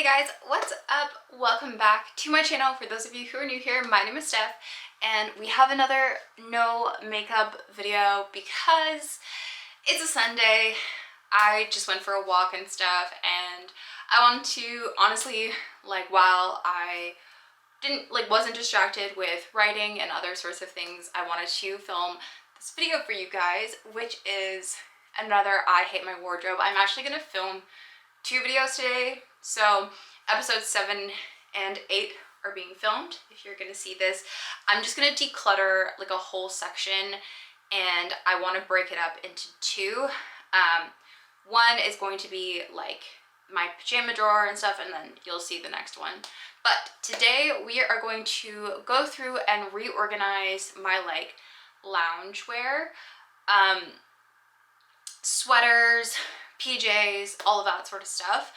Guys, what's up? Welcome back to my channel. For those of you who are new here, my name is Steph and we have another no makeup video because it's a Sunday. I just went for a walk and stuff and I wanted to honestly, while I wasn't distracted with writing and other sorts of things, I wanted to film this video for you guys, which is another I hate my wardrobe. I'm actually gonna film 2 videos today. So episodes 7 and 8 are being filmed. If you're gonna see this, I'm just gonna declutter like a whole section and I want to break it up into 2. One is going to be like my pajama drawer and stuff, and then you'll see the next one. But today we are going to go through and reorganize my loungewear, sweaters, PJs, all of that sort of stuff,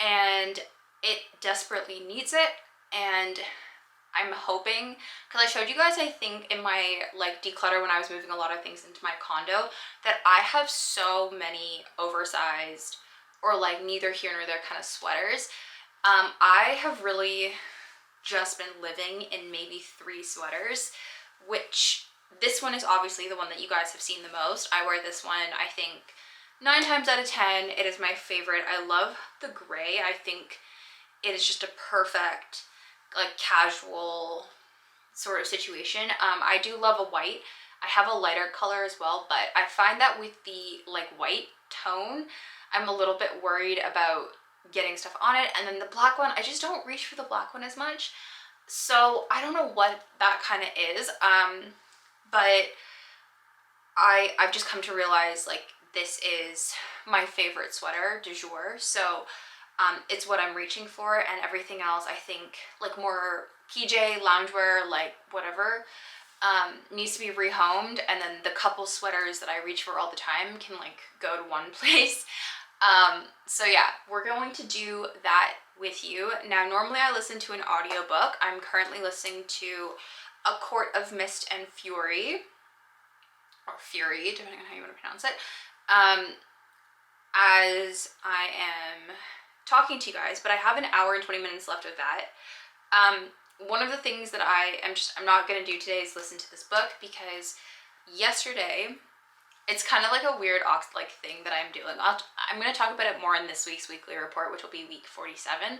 and it desperately needs it. And I'm hoping, because I showed you guys I think in my declutter when I was moving a lot of things into my condo, that I have so many oversized or neither here nor there kind of sweaters. I have really just been living in maybe 3 sweaters, which this one is obviously the one that you guys have seen the most. I wear this one I think 9 times out of 10. It is my favorite. I love the gray. I think it is just a perfect casual sort of situation. I do love a white. I have a lighter color as well, but I find that with the white tone, I'm a little bit worried about getting stuff on it. And then the black one, I just don't reach for the black one as much. So I don't know what that kind of is. But I've just come to realize this is my favorite sweater du jour. So it's what I'm reaching for, and everything else I think more PJ, loungewear, whatever, needs to be rehomed. And then the couple sweaters that I reach for all the time can go to one place. So yeah, we're going to do that with you. Now, normally I listen to an audiobook. I'm currently listening to A Court of Mist and Fury, or Fury, depending on how you want to pronounce it, as I am talking to you guys, but I have an hour and 20 minutes left of that. One of the things that I'm not going to do today is listen to this book, because yesterday, it's kind of a weird thing that I'm doing. I'm going to talk about it more in this week's weekly report, which will be week 47.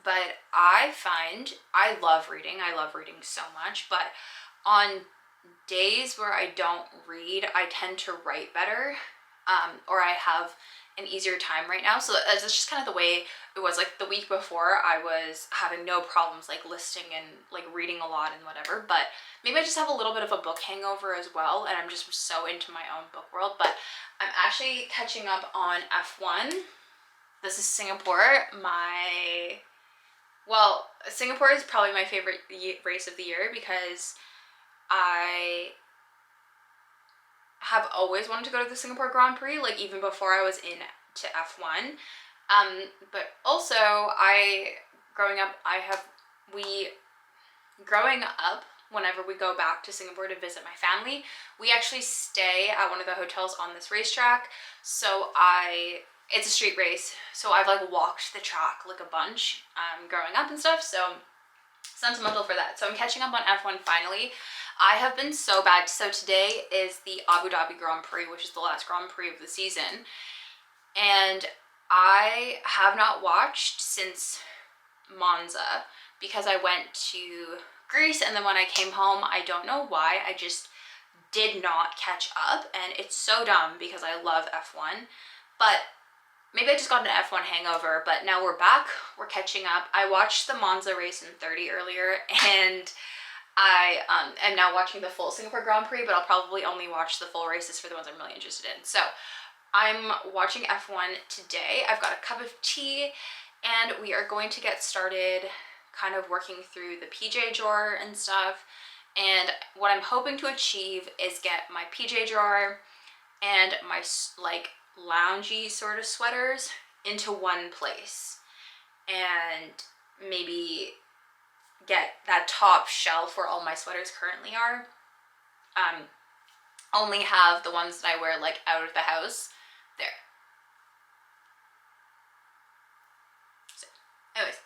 But I find I love reading. I love reading so much, but on days where I don't read, I tend to write better, or I have an easier time right now. So that's just kind of the way it was. The week before, I was having no problems listing and reading a lot and whatever, but maybe I just have a little bit of a book hangover as well, and I'm just so into my own book world. But I'm actually catching up on F1. This is Singapore. Singapore is probably my favorite race of the year, because I have always wanted to go to the Singapore Grand Prix, even before I was into F1. But also, growing up, whenever we go back to Singapore to visit my family, we actually stay at one of the hotels on this racetrack. So it's a street race, so I've walked the track a bunch growing up and stuff, so sentimental for that. So I'm catching up on F1 finally. I have been so bad. So today is the Abu Dhabi Grand Prix, which is the last Grand Prix of the season, and I have not watched since Monza, because I went to Greece, and then when I came home, I don't know why, I just did not catch up, and it's so dumb because I love F1, but maybe I just got an F1 hangover. But now we're back, we're catching up. I watched the Monza race in 30 earlier, and I am now watching the full Singapore Grand Prix, but I'll probably only watch the full races for the ones I'm really interested in. So I'm watching F1 today. I've got a cup of tea, and we are going to get started kind of working through the PJ drawer and stuff. And what I'm hoping to achieve is get my PJ drawer and my loungy sort of sweaters into one place, and maybe get that top shelf where all my sweaters currently are. Only have the ones that I wear out of the house there.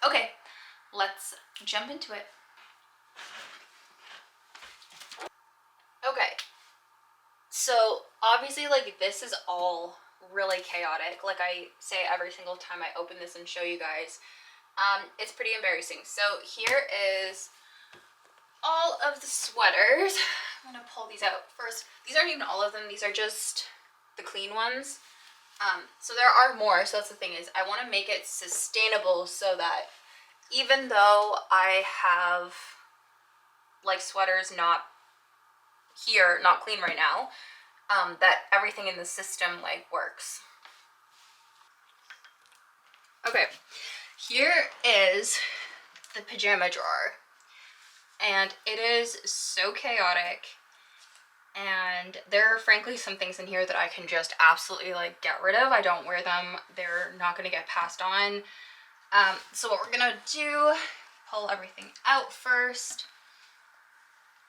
Okay, let's jump into it. Okay, so obviously like this is all really chaotic. Like I say every single time I open this and show you guys. It's pretty embarrassing. So here is all of the sweaters. I'm gonna pull these out first. These aren't even all of them. These are just the clean ones. So there are more. So that's the thing, is I want to make it sustainable so that even though I have like sweaters not here, not clean right now, that everything in the system like works. Okay, here is the pajama drawer, and it is so chaotic, and there are frankly some things in here that I can just absolutely like get rid of. I don't wear them, they're not going to get passed on. So what we're gonna do, pull everything out first,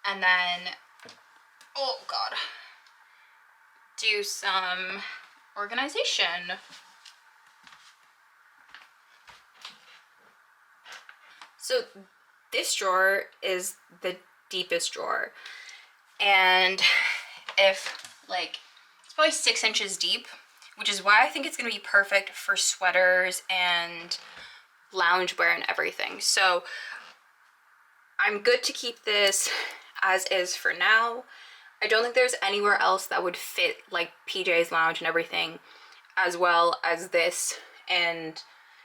and then, oh god, do some organization. So this drawer is the deepest drawer, and if like, it's probably 6 inches deep, which is why I think it's gonna be perfect for sweaters and loungewear and everything. So I'm good to keep this as is for now. I don't think there's anywhere else that would fit like PJ's lounge and everything as well as this, and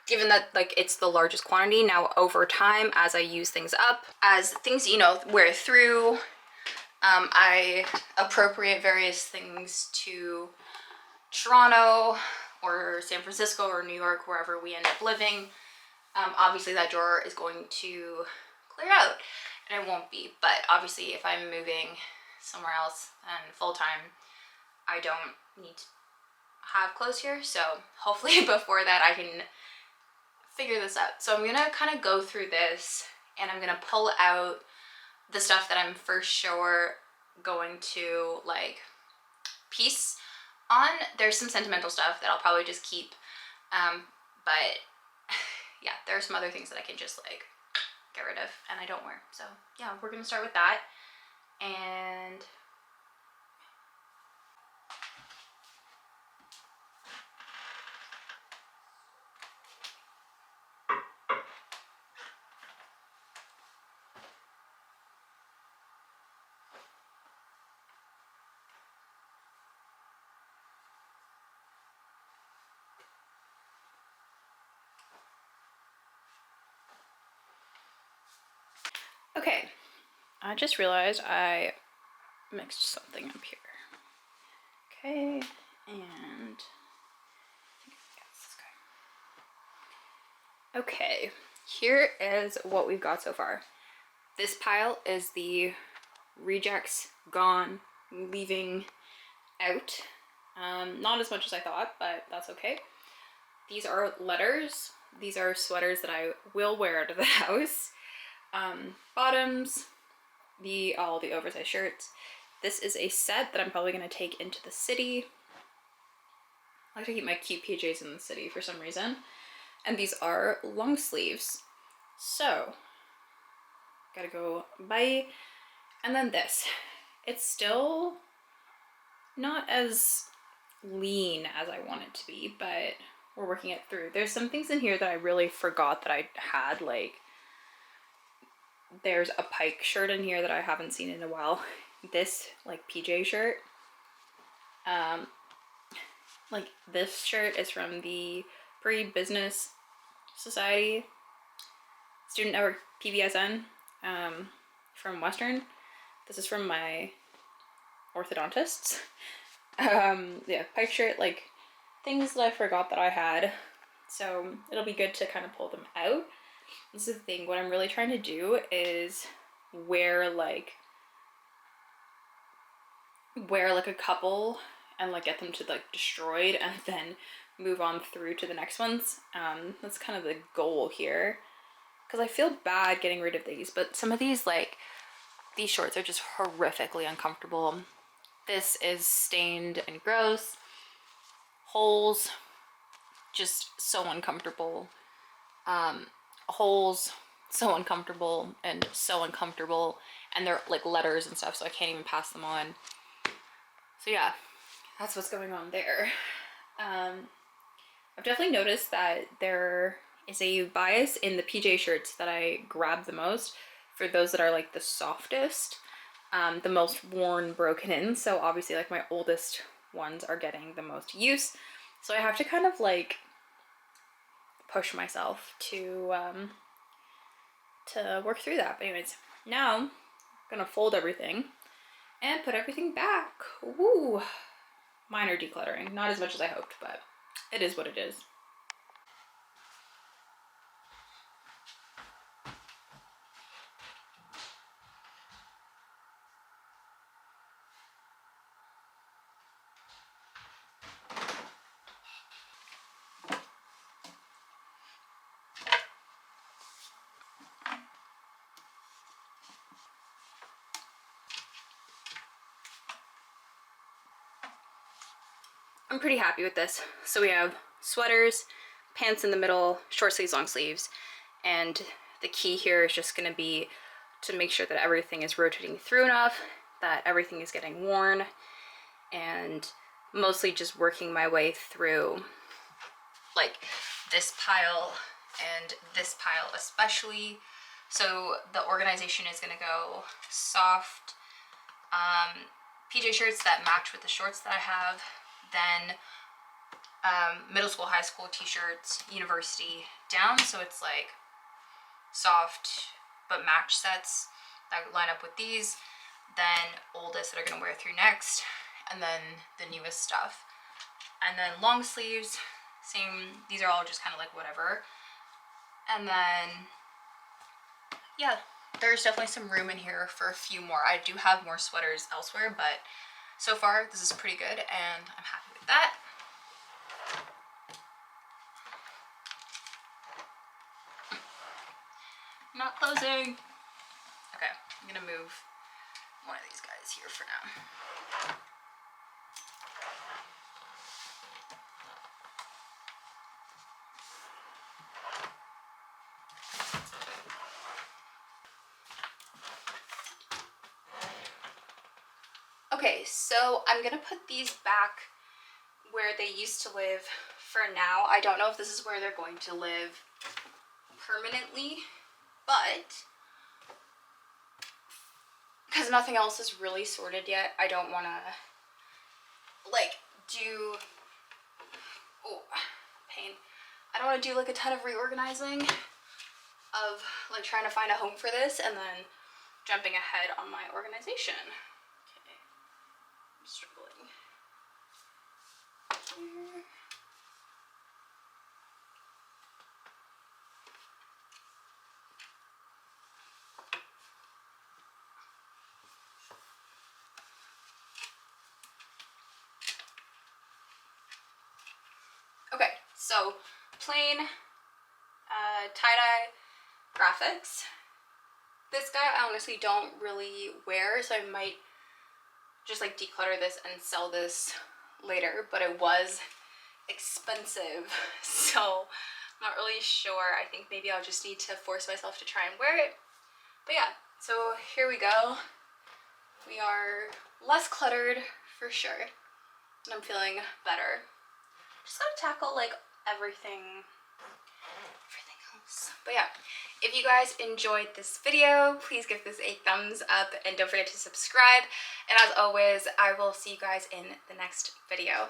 given that like it's the largest quantity now, over time as I use things up, as things, you know, wear through, I appropriate various things to Toronto or San Francisco or New York, wherever we end up living. Obviously that drawer is going to clear out, and it won't be, but obviously if I'm moving somewhere else and full-time, I don't need to have clothes here, so hopefully before that I can figure this out. So I'm gonna kind of go through this, and I'm gonna pull out the stuff that I'm for sure going to like piece on. There's some sentimental stuff that I'll probably just keep, but yeah, there are some other things that I can just like get rid of and I don't wear. So yeah, we're gonna start with that. And okay, I just realized I mixed something up here. Okay, and okay, here is what we've got so far. This pile is the rejects gone, leaving out. Not as much as I thought, but that's okay. These are letters. These are sweaters that I will wear to the house. Bottoms, all the oversized shirts. This is a set that I'm probably going to take into the city. I like to keep my cute PJs in the city for some reason. And these are long sleeves. So, gotta go buy. And then this. It's still not as lean as I want it to be, but we're working it through. There's some things in here that I really forgot that I had, like there's a Pike shirt in here that I haven't seen in a while. This like PJ shirt. Like this shirt is from the Pre-Business Society Student Network, PBSN, from Western. This is from my orthodontists. Yeah, Pike shirt, like things that I forgot that I had. So it'll be good to kind of pull them out. This is the thing, what I'm really trying to do is wear like a couple and like get them to like destroyed and then move on through to the next ones. That's kind of the goal here, because I feel bad getting rid of these, but some of these, like these shorts, are just horrifically uncomfortable. This is stained and gross, holes, just so uncomfortable. holes, so uncomfortable and so uncomfortable, and they're like letters and stuff, so I can't even pass them on. So yeah, that's what's going on there. I've definitely noticed that there is a bias in the PJ shirts that I grab the most for those that are like the softest, the most worn, broken in. So obviously like my oldest ones are getting the most use. So I have to kind of like push myself to work through that. But anyways, now I'm gonna fold everything and put everything back. Woo! Minor decluttering, not as much as I hoped, but it is what it is. I'm pretty happy with this. So we have sweaters, pants in the middle, short sleeves, long sleeves, and the key here is just gonna be to make sure that everything is rotating through enough, that everything is getting worn, and mostly just working my way through like this pile and this pile especially. So the organization is gonna go soft PJ shirts that match with the shorts that I have, then middle school, high school t-shirts, university down, so it's like soft but match sets that line up with these, then oldest that are gonna wear through next, and then the newest stuff. And then long sleeves, same, these are all just kind of like whatever. And then yeah, there's definitely some room in here for a few more. I do have more sweaters elsewhere, but so far this is pretty good and I'm happy with that. Not closing. Okay, I'm gonna move one of these guys here for now. Okay, so I'm gonna put these back where they used to live for now. I don't know if this is where they're going to live permanently, but because nothing else is really sorted yet, I don't want to like do, oh, pain. I don't want to do like a ton of reorganizing of like trying to find a home for this and then jumping ahead on my organization. Okay, I'm struggling. Here. Okay, so plain tie-dye graphics. This guy I honestly don't really wear, so I might just like declutter this and sell this later, but it was expensive, so I'm not really sure. I think maybe I'll just need to force myself to try and wear it. But yeah, so here we go. We are less cluttered for sure, and I'm feeling better. Just gotta tackle like everything else. But yeah, if you guys enjoyed this video, please give this a thumbs up and don't forget to subscribe. And as always, I will see you guys in the next video.